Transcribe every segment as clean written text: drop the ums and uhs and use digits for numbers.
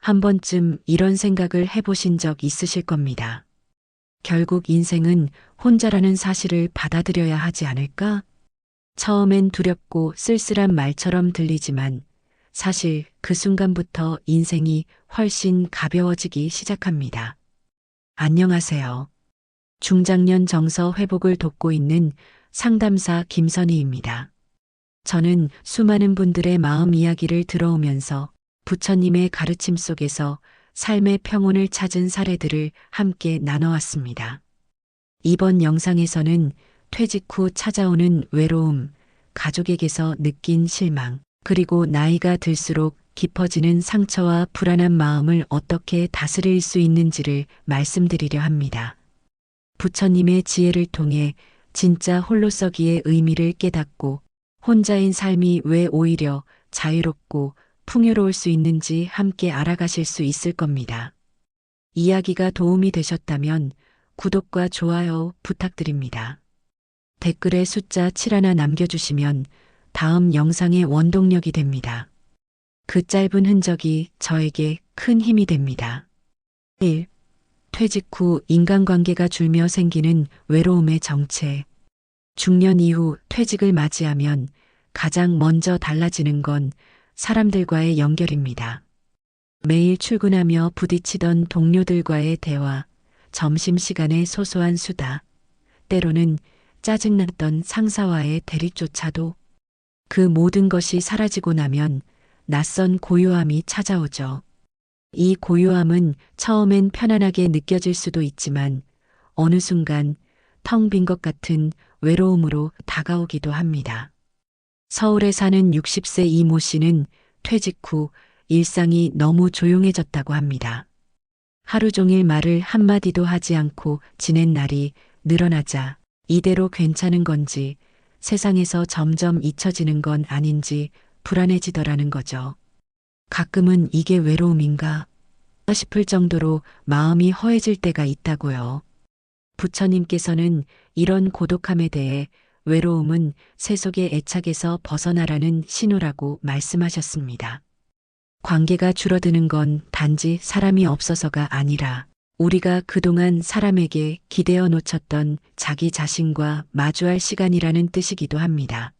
한 번쯤 이런 생각을 해보신 적 있으실 겁니다. 결국 인생은 혼자라는 사실을 받아들여야 하지 않을까? 처음엔 두렵고 쓸쓸한 말처럼 들리지만 사실 그 순간부터 인생이 훨씬 가벼워지기 시작합니다. 안녕하세요. 중장년 정서 회복을 돕고 있는 상담사 김선희입니다. 저는 수많은 분들의 마음 이야기를 들어오면서 부처님의 가르침 속에서 삶의 평온을 찾은 사례들을 함께 나눠왔습니다. 이번 영상에서는 퇴직 후 찾아오는 외로움, 가족에게서 느낀 실망, 그리고 나이가 들수록 깊어지는 상처와 불안한 마음을 어떻게 다스릴 수 있는지를 말씀드리려 합니다. 부처님의 지혜를 통해 진짜 홀로서기의 의미를 깨닫고 혼자인 삶이 왜 오히려 자유롭고 풍요로울 수 있는지 함께 알아가실 수 있을 겁니다. 이야기가 도움이 되셨다면 구독과 좋아요 부탁드립니다. 댓글에 숫자 7 하나 남겨주시면 다음 영상의 원동력이 됩니다. 그 짧은 흔적이 저에게 큰 힘이 됩니다. 1. 퇴직 후 인간관계가 줄며 생기는 외로움의 정체. 중년 이후 퇴직을 맞이하면 가장 먼저 달라지는 건 사람들과의 연결입니다. 매일 출근하며 부딪히던 동료들과의 대화, 점심시간의 소소한 수다, 때로는 짜증났던 상사와의 대립조차도 그 모든 것이 사라지고 나면 낯선 고요함이 찾아오죠. 이 고요함은 처음엔 편안하게 느껴질 수도 있지만 어느 순간 텅 빈 것 같은 외로움으로 다가오기도 합니다. 서울에 사는 60세 이모 씨는 퇴직 후 일상이 너무 조용해졌다고 합니다. 하루 종일 말을 한마디도 하지 않고 지낸 날이 늘어나자 이대로 괜찮은 건지 세상에서 점점 잊혀지는 건 아닌지 불안해지더라는 거죠. 가끔은 이게 외로움인가 싶을 정도로 마음이 허해질 때가 있다고요. 부처님께서는 이런 고독함에 대해 외로움은 세속의 애착에서 벗어나라는 신호라고 말씀하셨습니다. 관계가 줄어드는 건 단지 사람이 없어서가 아니라 우리가 그동안 사람에게 기대어 놓쳤던 자기 자신과 마주할 시간이라는 뜻이기도 합니다.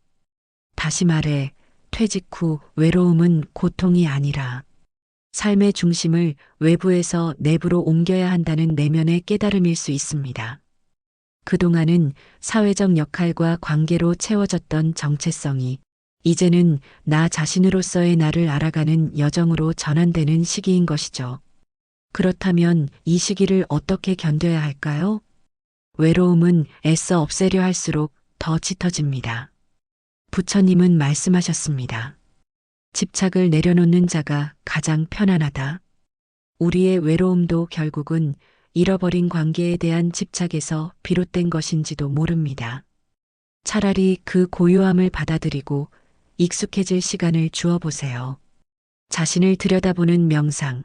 다시 말해 퇴직 후 외로움은 고통이 아니라 삶의 중심을 외부에서 내부로 옮겨야 한다는 내면의 깨달음일 수 있습니다. 그동안은 사회적 역할과 관계로 채워졌던 정체성이 이제는 나 자신으로서의 나를 알아가는 여정으로 전환되는 시기인 것이죠. 그렇다면 이 시기를 어떻게 견뎌야 할까요? 외로움은 애써 없애려 할수록 더 짙어집니다. 부처님은 말씀하셨습니다. 집착을 내려놓는 자가 가장 편안하다. 우리의 외로움도 결국은 잃어버린 관계에 대한 집착에서 비롯된 것인지도 모릅니다. 차라리 그 고요함을 받아들이고 익숙해질 시간을 주어 보세요. 자신을 들여다보는 명상,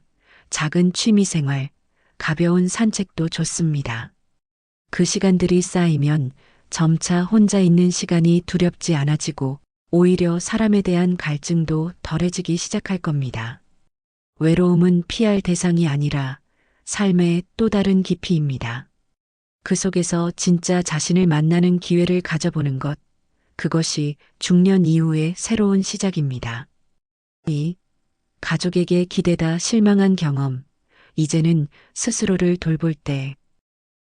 작은 취미생활, 가벼운 산책도 좋습니다. 그 시간들이 쌓이면 점차 혼자 있는 시간이 두렵지 않아지고 오히려 사람에 대한 갈증도 덜해지기 시작할 겁니다. 외로움은 피할 대상이 아니라 삶의 또 다른 깊이입니다. 그 속에서 진짜 자신을 만나는 기회를 가져보는 것, 그것이 중년 이후의 새로운 시작입니다. 2. 가족에게 기대다 실망한 경험. 이제는 스스로를 돌볼 때.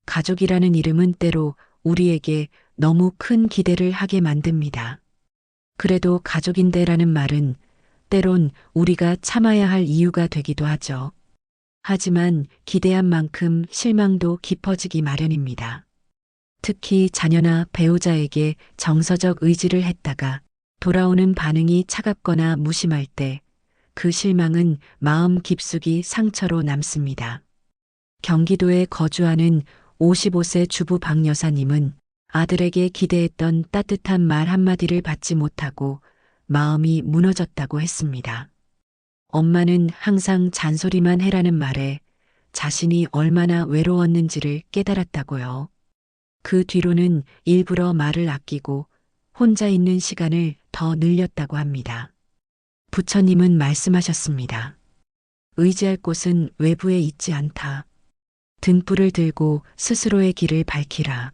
가족이라는 이름은 때로 우리에게 너무 큰 기대를 하게 만듭니다. 그래도 가족인데라는 말은 때론 우리가 참아야 할 이유가 되기도 하죠. 하지만 기대한 만큼 실망도 깊어지기 마련입니다. 특히 자녀나 배우자에게 정서적 의지를 했다가 돌아오는 반응이 차갑거나 무심할 때 그 실망은 마음 깊숙이 상처로 남습니다. 경기도에 거주하는 55세 주부 박 여사님은 아들에게 기대했던 따뜻한 말 한마디를 받지 못하고 마음이 무너졌다고 했습니다. 엄마는 항상 잔소리만 해라는 말에 자신이 얼마나 외로웠는지를 깨달았다고요. 그 뒤로는 일부러 말을 아끼고 혼자 있는 시간을 더 늘렸다고 합니다. 부처님은 말씀하셨습니다. 의지할 곳은 외부에 있지 않다. 등불을 들고 스스로의 길을 밝히라.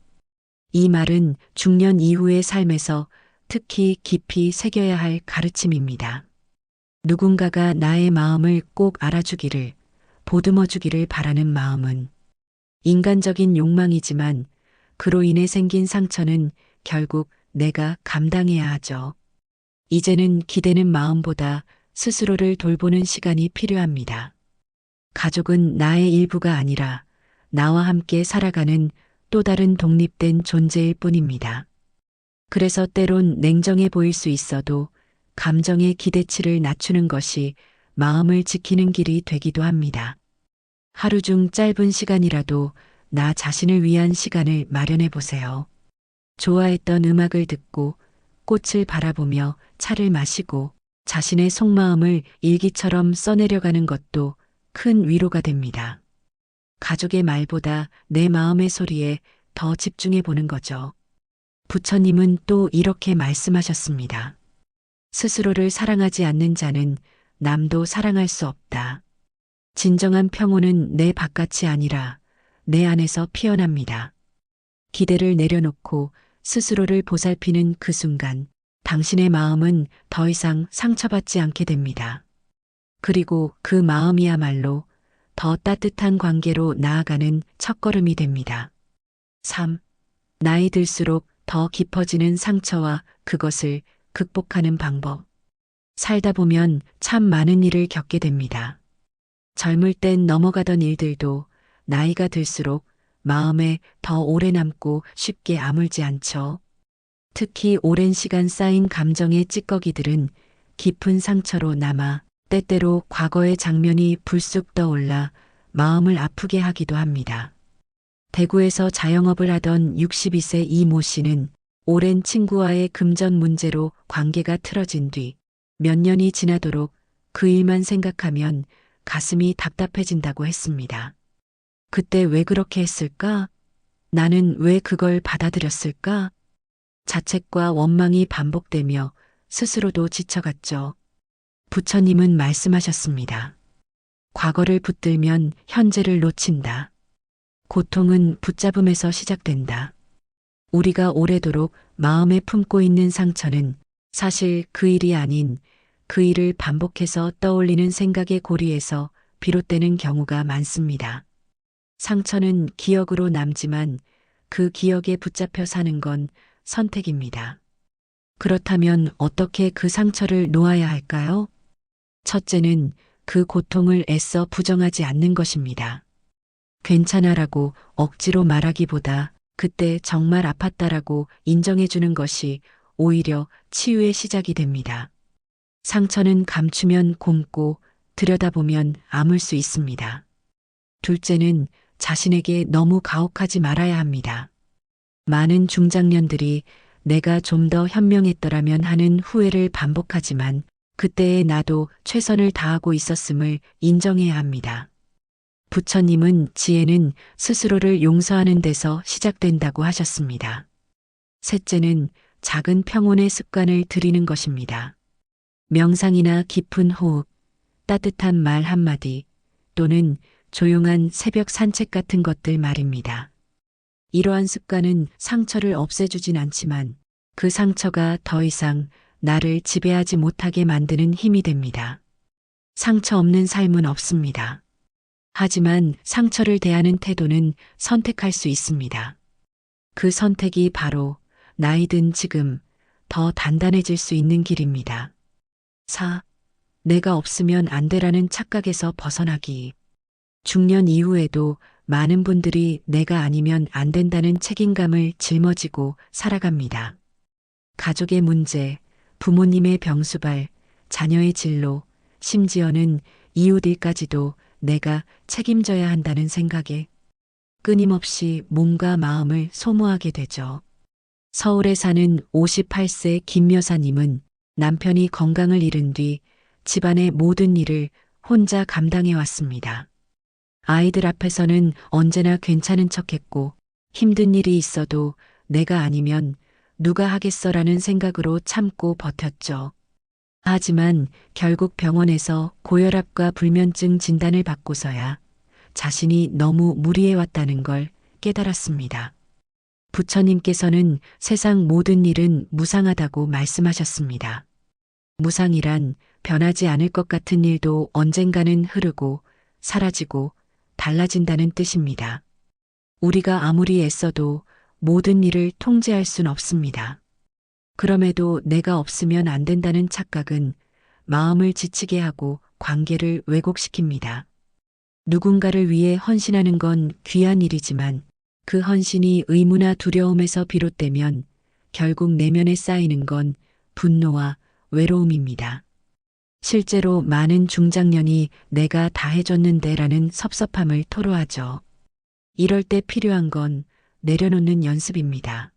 이 말은 중년 이후의 삶에서 특히 깊이 새겨야 할 가르침입니다. 누군가가 나의 마음을 꼭 알아주기를, 보듬어주기를 바라는 마음은 인간적인 욕망이지만 그로 인해 생긴 상처는 결국 내가 감당해야 하죠. 이제는 기대는 마음보다 스스로를 돌보는 시간이 필요합니다. 가족은 나의 일부가 아니라 나와 함께 살아가는 또 다른 독립된 존재일 뿐입니다. 그래서 때론 냉정해 보일 수 있어도 감정의 기대치를 낮추는 것이 마음을 지키는 길이 되기도 합니다. 하루 중 짧은 시간이라도 나 자신을 위한 시간을 마련해 보세요. 좋아했던 음악을 듣고 꽃을 바라보며 차를 마시고 자신의 속마음을 일기처럼 써내려가는 것도 큰 위로가 됩니다. 가족의 말보다 내 마음의 소리에 더 집중해 보는 거죠. 부처님은 또 이렇게 말씀하셨습니다. 스스로를 사랑하지 않는 자는 남도 사랑할 수 없다. 진정한 평온은 내 바깥이 아니라 내 안에서 피어납니다. 기대를 내려놓고 스스로를 보살피는 그 순간 당신의 마음은 더 이상 상처받지 않게 됩니다. 그리고 그 마음이야말로 더 따뜻한 관계로 나아가는 첫걸음이 됩니다. 3. 나이 들수록 더 깊어지는 상처와 그것을 극복하는 방법. 살다 보면 참 많은 일을 겪게 됩니다. 젊을 땐 넘어가던 일들도 나이가 들수록 마음에 더 오래 남고 쉽게 아물지 않죠. 특히 오랜 시간 쌓인 감정의 찌꺼기들은 깊은 상처로 남아 때때로 과거의 장면이 불쑥 떠올라 마음을 아프게 하기도 합니다. 대구에서 자영업을 하던 62세 이모 씨는 오랜 친구와의 금전 문제로 관계가 틀어진 뒤 몇 년이 지나도록 그 일만 생각하면 가슴이 답답해진다고 했습니다. 그때 왜 그렇게 했을까? 나는 왜 그걸 받아들였을까? 자책과 원망이 반복되며 스스로도 지쳐갔죠. 부처님은 말씀하셨습니다. 과거를 붙들면 현재를 놓친다. 고통은 붙잡음에서 시작된다. 우리가 오래도록 마음에 품고 있는 상처는 사실 그 일이 아닌 그 일을 반복해서 떠올리는 생각의 고리에서 비롯되는 경우가 많습니다. 상처는 기억으로 남지만 그 기억에 붙잡혀 사는 건 선택입니다. 그렇다면 어떻게 그 상처를 놓아야 할까요? 첫째는 그 고통을 애써 부정하지 않는 것입니다. 괜찮아라고 억지로 말하기보다 그때 정말 아팠다라고 인정해주는 것이 오히려 치유의 시작이 됩니다. 상처는 감추면 곰고 들여다보면 아물 수 있습니다. 둘째는 자신에게 너무 가혹하지 말아야 합니다. 많은 중장년들이 내가 좀 더 현명했더라면 하는 후회를 반복하지만 그때의 나도 최선을 다하고 있었음을 인정해야 합니다. 부처님은 지혜는 스스로를 용서하는 데서 시작된다고 하셨습니다. 셋째는 작은 평온의 습관을 들이는 것입니다. 명상이나 깊은 호흡, 따뜻한 말 한마디 또는 조용한 새벽 산책 같은 것들 말입니다. 이러한 습관은 상처를 없애주진 않지만 그 상처가 더 이상 나를 지배하지 못하게 만드는 힘이 됩니다. 상처 없는 삶은 없습니다. 하지만 상처를 대하는 태도는 선택할 수 있습니다. 그 선택이 바로 나이 든 지금 더 단단해질 수 있는 길입니다. 4. 내가 없으면 안 되라는 착각에서 벗어나기. 중년 이후에도 많은 분들이 내가 아니면 안 된다는 책임감을 짊어지고 살아갑니다. 가족의 문제, 부모님의 병수발, 자녀의 진로, 심지어는 이웃일까지도 내가 책임져야 한다는 생각에 끊임없이 몸과 마음을 소모하게 되죠. 서울에 사는 58세 김 여사님은 남편이 건강을 잃은 뒤 집안의 모든 일을 혼자 감당해 왔습니다. 아이들 앞에서는 언제나 괜찮은 척했고 힘든 일이 있어도 내가 아니면 누가 하겠어라는 생각으로 참고 버텼죠. 하지만 결국 병원에서 고혈압과 불면증 진단을 받고서야 자신이 너무 무리해왔다는 걸 깨달았습니다. 부처님께서는 세상 모든 일은 무상하다고 말씀하셨습니다. 무상이란 변하지 않을 것 같은 일도 언젠가는 흐르고 사라지고 달라진다는 뜻입니다. 우리가 아무리 애써도 모든 일을 통제할 순 없습니다. 그럼에도 내가 없으면 안 된다는 착각은 마음을 지치게 하고 관계를 왜곡시킵니다. 누군가를 위해 헌신하는 건 귀한 일이지만 그 헌신이 의무나 두려움에서 비롯되면 결국 내면에 쌓이는 건 분노와 외로움입니다. 실제로 많은 중장년이 내가 다 해줬는데 라는 섭섭함을 토로하죠. 이럴 때 필요한 건 내려놓는 연습입니다.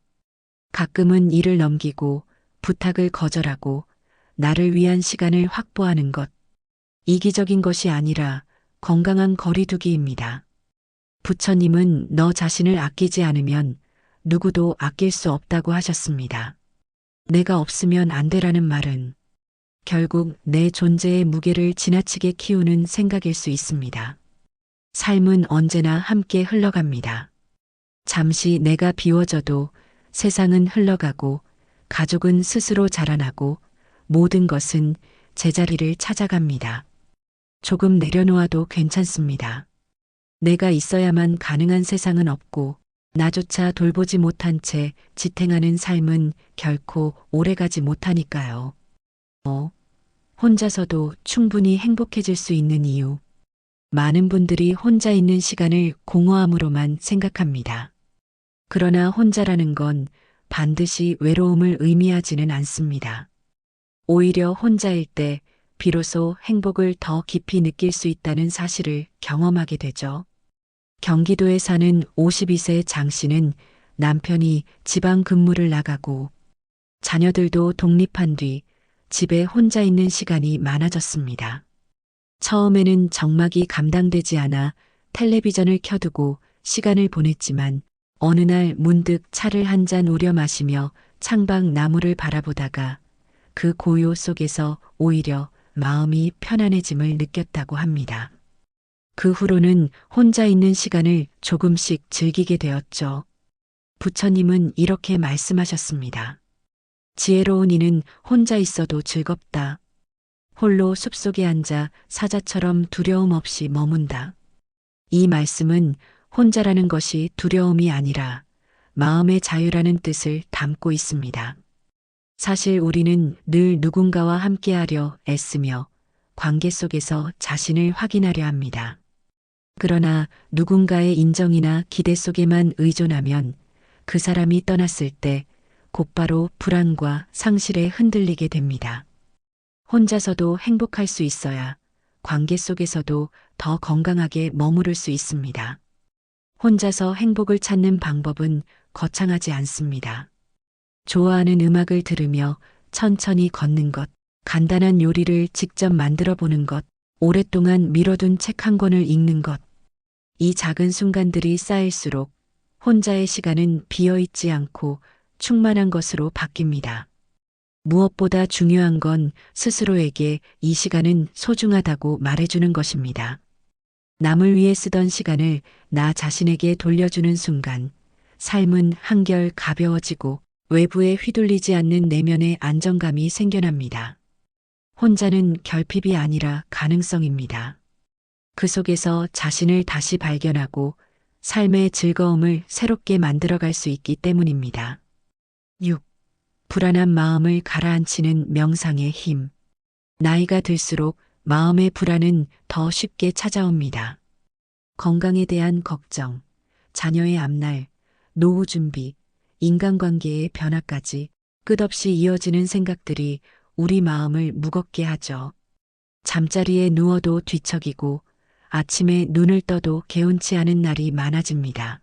가끔은 일을 넘기고 부탁을 거절하고 나를 위한 시간을 확보하는 것. 이기적인 것이 아니라 건강한 거리두기입니다. 부처님은 너 자신을 아끼지 않으면 누구도 아낄 수 없다고 하셨습니다. 내가 없으면 안 되라는 말은 결국 내 존재의 무게를 지나치게 키우는 생각일 수 있습니다. 삶은 언제나 함께 흘러갑니다. 잠시 내가 비워져도 세상은 흘러가고 가족은 스스로 자라나고 모든 것은 제자리를 찾아갑니다. 조금 내려놓아도 괜찮습니다. 내가 있어야만 가능한 세상은 없고 나조차 돌보지 못한 채 지탱하는 삶은 결코 오래가지 못하니까요. 혼자서도 충분히 행복해질 수 있는 이유. 많은 분들이 혼자 있는 시간을 공허함으로만 생각합니다. 그러나 혼자라는 건 반드시 외로움을 의미하지는 않습니다. 오히려 혼자일 때 비로소 행복을 더 깊이 느낄 수 있다는 사실을 경험하게 되죠. 경기도에 사는 52세 장 씨는 남편이 지방 근무를 나가고 자녀들도 독립한 뒤 집에 혼자 있는 시간이 많아졌습니다. 처음에는 정막이 감당되지 않아 텔레비전을 켜두고 시간을 보냈지만 어느 날 문득 차를 한 잔 우려 마시며 창밖 나무를 바라보다가 그 고요 속에서 오히려 마음이 편안해짐을 느꼈다고 합니다. 그 후로는 혼자 있는 시간을 조금씩 즐기게 되었죠. 부처님은 이렇게 말씀하셨습니다. 지혜로운 이는 혼자 있어도 즐겁다. 홀로 숲속에 앉아 사자처럼 두려움 없이 머문다. 이 말씀은 혼자라는 것이 두려움이 아니라 마음의 자유라는 뜻을 담고 있습니다. 사실 우리는 늘 누군가와 함께하려 애쓰며 관계 속에서 자신을 확인하려 합니다. 그러나 누군가의 인정이나 기대 속에만 의존하면 그 사람이 떠났을 때 곧바로 불안과 상실에 흔들리게 됩니다. 혼자서도 행복할 수 있어야 관계 속에서도 더 건강하게 머무를 수 있습니다. 혼자서 행복을 찾는 방법은 거창하지 않습니다. 좋아하는 음악을 들으며 천천히 걷는 것, 간단한 요리를 직접 만들어 보는 것, 오랫동안 미뤄둔 책 한 권을 읽는 것. 이 작은 순간들이 쌓일수록 혼자의 시간은 비어있지 않고 충만한 것으로 바뀝니다. 무엇보다 중요한 건 스스로에게 이 시간은 소중하다고 말해주는 것입니다. 남을 위해 쓰던 시간을 나 자신에게 돌려주는 순간, 삶은 한결 가벼워지고 외부에 휘둘리지 않는 내면의 안정감이 생겨납니다. 혼자는 결핍이 아니라 가능성입니다. 그 속에서 자신을 다시 발견하고 삶의 즐거움을 새롭게 만들어갈 수 있기 때문입니다. 6. 불안한 마음을 가라앉히는 명상의 힘. 나이가 들수록 마음의 불안은 더 쉽게 찾아옵니다. 건강에 대한 걱정, 자녀의 앞날, 노후 준비, 인간관계의 변화까지 끝없이 이어지는 생각들이 우리 마음을 무겁게 하죠. 잠자리에 누워도 뒤척이고 아침에 눈을 떠도 개운치 않은 날이 많아집니다.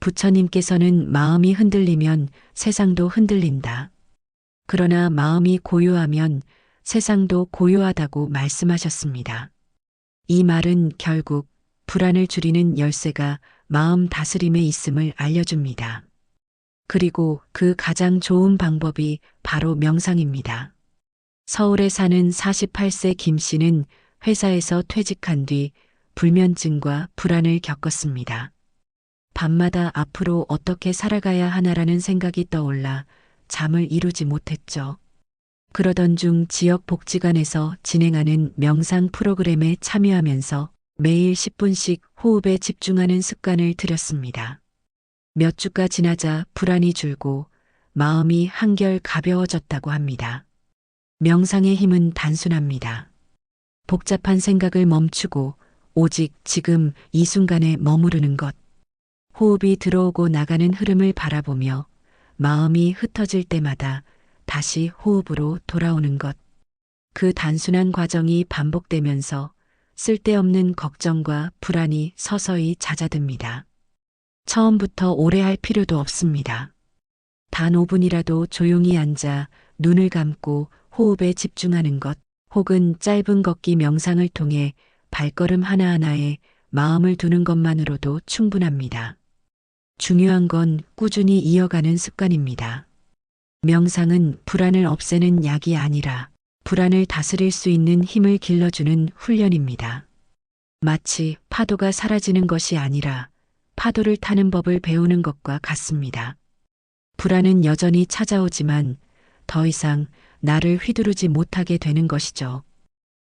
부처님께서는 마음이 흔들리면 세상도 흔들린다. 그러나 마음이 고요하면 세상도 고요하다고 말씀하셨습니다. 이 말은 결국 불안을 줄이는 열쇠가 마음 다스림에 있음을 알려줍니다. 그리고 그 가장 좋은 방법이 바로 명상입니다. 서울에 사는 48세 김 씨는 회사에서 퇴직한 뒤 불면증과 불안을 겪었습니다. 밤마다 앞으로 어떻게 살아가야 하나라는 생각이 떠올라 잠을 이루지 못했죠. 그러던 중 지역 복지관에서 진행하는 명상 프로그램에 참여하면서 매일 10분씩 호흡에 집중하는 습관을 들였습니다. 몇 주가 지나자 불안이 줄고 마음이 한결 가벼워졌다고 합니다. 명상의 힘은 단순합니다. 복잡한 생각을 멈추고 오직 지금 이 순간에 머무르는 것. 호흡이 들어오고 나가는 흐름을 바라보며 마음이 흩어질 때마다 다시 호흡으로 돌아오는 것. 그 단순한 과정이 반복되면서 쓸데없는 걱정과 불안이 서서히 잦아듭니다. 처음부터 오래 할 필요도 없습니다. 단 5분이라도 조용히 앉아 눈을 감고 호흡에 집중하는 것, 혹은 짧은 걷기 명상을 통해 발걸음 하나하나에 마음을 두는 것만으로도 충분합니다. 중요한 건 꾸준히 이어가는 습관입니다. 명상은 불안을 없애는 약이 아니라 불안을 다스릴 수 있는 힘을 길러주는 훈련입니다. 마치 파도가 사라지는 것이 아니라 파도를 타는 법을 배우는 것과 같습니다. 불안은 여전히 찾아오지만 더 이상 나를 휘두르지 못하게 되는 것이죠.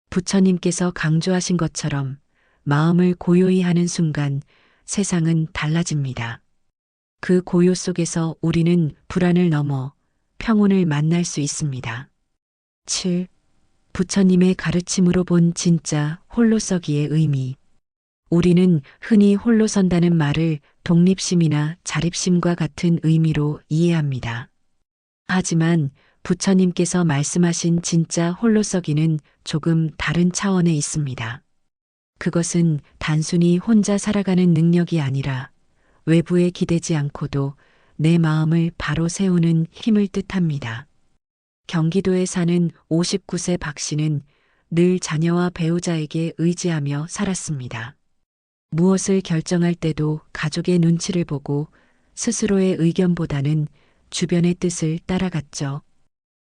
부처님께서 강조하신 것처럼 마음을 고요히 하는 순간 세상은 달라집니다. 그 고요 속에서 우리는 불안을 넘어 평온을 만날 수 있습니다. 7. 부처님의 가르침으로 본 진짜 홀로서기의 의미. 우리는 흔히 홀로 선다는 말을 독립심이나 자립심과 같은 의미로 이해합니다. 하지만 부처님께서 말씀하신 진짜 홀로서기는 조금 다른 차원에 있습니다. 그것은 단순히 혼자 살아가는 능력이 아니라 외부에 기대지 않고도 내 마음을 바로 세우는 힘을 뜻합니다. 경기도에 사는 59세 박 씨는 늘 자녀와 배우자에게 의지하며 살았습니다. 무엇을 결정할 때도 가족의 눈치를 보고 스스로의 의견보다는 주변의 뜻을 따라갔죠.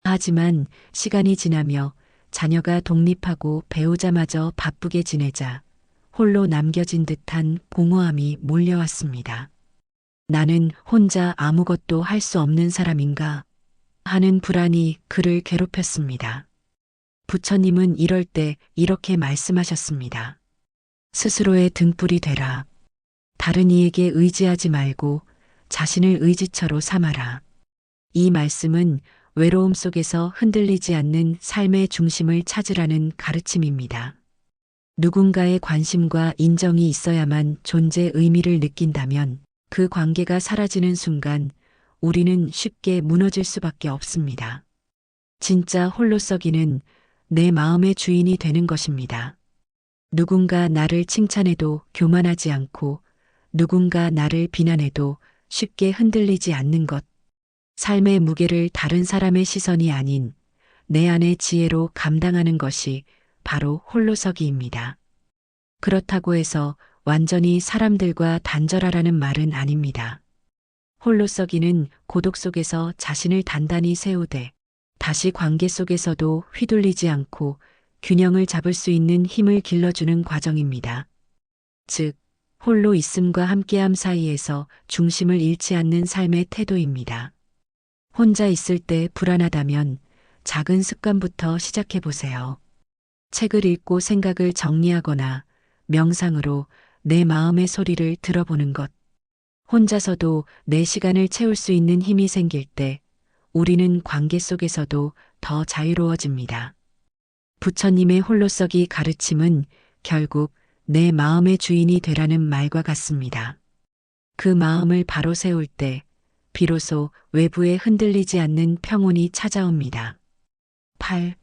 하지만 시간이 지나며 자녀가 독립하고 배우자마저 바쁘게 지내자 홀로 남겨진 듯한 공허함이 몰려왔습니다. 나는 혼자 아무것도 할 수 없는 사람인가 하는 불안이 그를 괴롭혔습니다. 부처님은 이럴 때 이렇게 말씀하셨습니다. 스스로의 등불이 되라. 다른 이에게 의지하지 말고 자신을 의지처로 삼아라. 이 말씀은 외로움 속에서 흔들리지 않는 삶의 중심을 찾으라는 가르침입니다. 누군가의 관심과 인정이 있어야만 존재 의미를 느낀다면 그 관계가 사라지는 순간 우리는 쉽게 무너질 수밖에 없습니다. 진짜 홀로서기는 내 마음의 주인이 되는 것입니다. 누군가 나를 칭찬해도 교만하지 않고 누군가 나를 비난해도 쉽게 흔들리지 않는 것. 삶의 무게를 다른 사람의 시선이 아닌 내 안의 지혜로 감당하는 것이 바로 홀로서기입니다. 그렇다고 해서 완전히 사람들과 단절하라는 말은 아닙니다. 홀로서기는 고독 속에서 자신을 단단히 세우되 다시 관계 속에서도 휘둘리지 않고 균형을 잡을 수 있는 힘을 길러주는 과정입니다. 즉, 홀로 있음과 함께함 사이에서 중심을 잃지 않는 삶의 태도입니다. 혼자 있을 때 불안하다면 작은 습관부터 시작해 보세요. 책을 읽고 생각을 정리하거나 명상으로 내 마음의 소리를 들어보는 것. 혼자서도 내 시간을 채울 수 있는 힘이 생길 때 우리는 관계 속에서도 더 자유로워집니다. 부처님의 홀로서기 가르침은 결국 내 마음의 주인이 되라는 말과 같습니다. 그 마음을 바로 세울 때 비로소 외부에 흔들리지 않는 평온이 찾아옵니다. 8.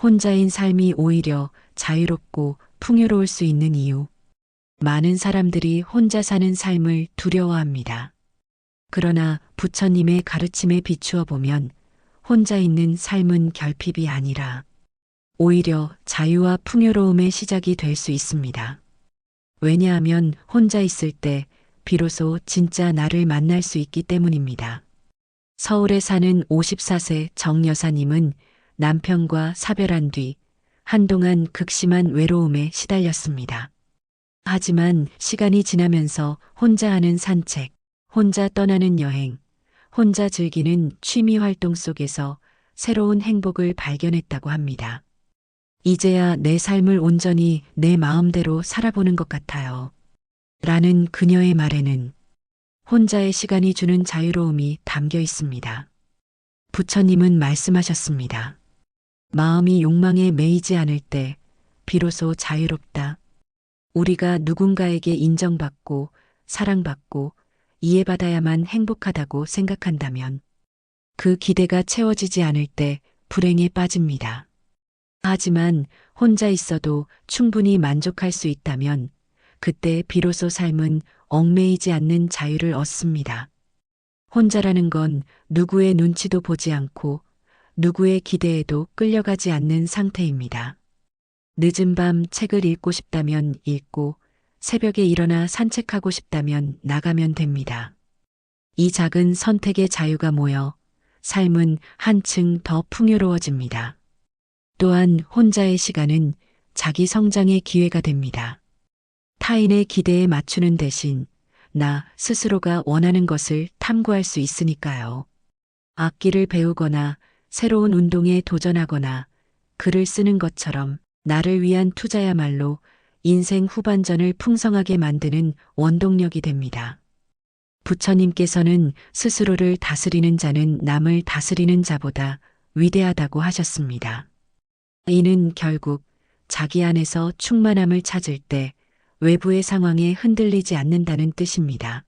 혼자인 삶이 오히려 자유롭고 풍요로울 수 있는 이유. 많은 사람들이 혼자 사는 삶을 두려워합니다. 그러나 부처님의 가르침에 비추어 보면 혼자 있는 삶은 결핍이 아니라 오히려 자유와 풍요로움의 시작이 될 수 있습니다. 왜냐하면 혼자 있을 때 비로소 진짜 나를 만날 수 있기 때문입니다. 서울에 사는 54세 정 여사님은 남편과 사별한 뒤 한동안 극심한 외로움에 시달렸습니다. 하지만 시간이 지나면서 혼자 하는 산책, 혼자 떠나는 여행, 혼자 즐기는 취미 활동 속에서 새로운 행복을 발견했다고 합니다. 이제야 내 삶을 온전히 내 마음대로 살아보는 것 같아요. 라는 그녀의 말에는 혼자의 시간이 주는 자유로움이 담겨 있습니다. 부처님은 말씀하셨습니다. 마음이 욕망에 매이지 않을 때 비로소 자유롭다. 우리가 누군가에게 인정받고 사랑받고 이해받아야만 행복하다고 생각한다면 그 기대가 채워지지 않을 때 불행에 빠집니다. 하지만 혼자 있어도 충분히 만족할 수 있다면 그때 비로소 삶은 얽매이지 않는 자유를 얻습니다. 혼자라는 건 누구의 눈치도 보지 않고 누구의 기대에도 끌려가지 않는 상태입니다. 늦은 밤 책을 읽고 싶다면 읽고 새벽에 일어나 산책하고 싶다면 나가면 됩니다. 이 작은 선택의 자유가 모여 삶은 한층 더 풍요로워집니다. 또한 혼자의 시간은 자기 성장의 기회가 됩니다. 타인의 기대에 맞추는 대신 나 스스로가 원하는 것을 탐구할 수 있으니까요. 악기를 배우거나 새로운 운동에 도전하거나 글을 쓰는 것처럼 나를 위한 투자야말로 인생 후반전을 풍성하게 만드는 원동력이 됩니다. 부처님께서는 스스로를 다스리는 자는 남을 다스리는 자보다 위대하다고 하셨습니다. 이는 결국 자기 안에서 충만함을 찾을 때 외부의 상황에 흔들리지 않는다는 뜻입니다.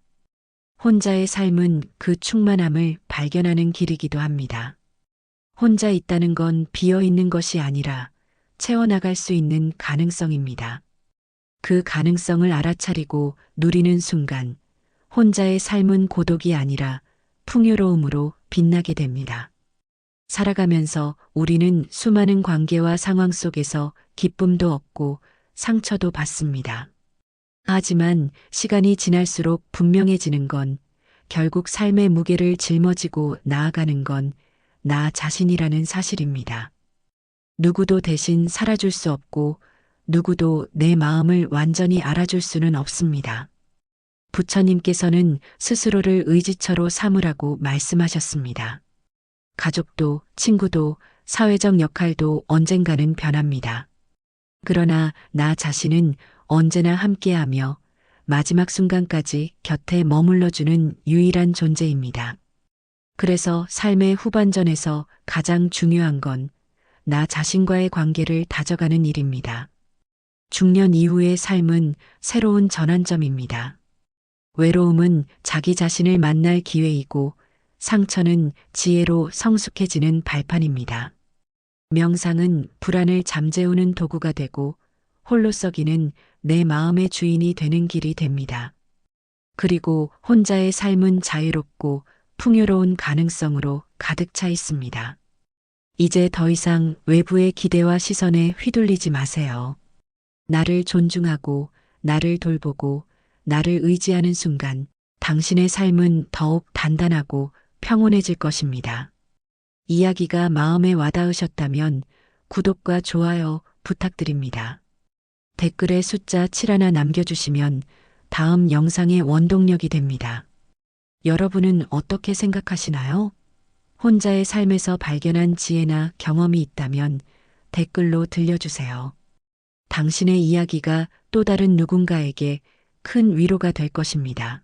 혼자의 삶은 그 충만함을 발견하는 길이기도 합니다. 혼자 있다는 건 비어 있는 것이 아니라 채워나갈 수 있는 가능성입니다. 그 가능성을 알아차리고 누리는 순간 혼자의 삶은 고독이 아니라 풍요로움으로 빛나게 됩니다. 살아가면서 우리는 수많은 관계와 상황 속에서 기쁨도 얻고 상처도 받습니다. 하지만 시간이 지날수록 분명해지는 건 결국 삶의 무게를 짊어지고 나아가는 건 나 자신이라는 사실입니다. 누구도 대신 살아줄 수 없고 누구도 내 마음을 완전히 알아줄 수는 없습니다. 부처님께서는 스스로를 의지처로 삼으라고 말씀하셨습니다. 가족도 친구도 사회적 역할도 언젠가는 변합니다. 그러나 나 자신은 언제나 함께하며 마지막 순간까지 곁에 머물러주는 유일한 존재입니다. 그래서 삶의 후반전에서 가장 중요한 건 나 자신과의 관계를 다져가는 일입니다. 중년 이후의 삶은 새로운 전환점입니다. 외로움은 자기 자신을 만날 기회이고 상처는 지혜로 성숙해지는 발판입니다. 명상은 불안을 잠재우는 도구가 되고 홀로서기는 내 마음의 주인이 되는 길이 됩니다. 그리고 혼자의 삶은 자유롭고 풍요로운 가능성으로 가득 차 있습니다. 이제 더 이상 외부의 기대와 시선에 휘둘리지 마세요. 나를 존중하고 나를 돌보고 나를 의지하는 순간 당신의 삶은 더욱 단단하고 평온해질 것입니다. 이야기가 마음에 와닿으셨다면 구독과 좋아요 부탁드립니다. 댓글에 숫자 7 하나 남겨주시면 다음 영상의 원동력이 됩니다. 여러분은 어떻게 생각하시나요? 혼자의 삶에서 발견한 지혜나 경험이 있다면 댓글로 들려주세요. 당신의 이야기가 또 다른 누군가에게 큰 위로가 될 것입니다.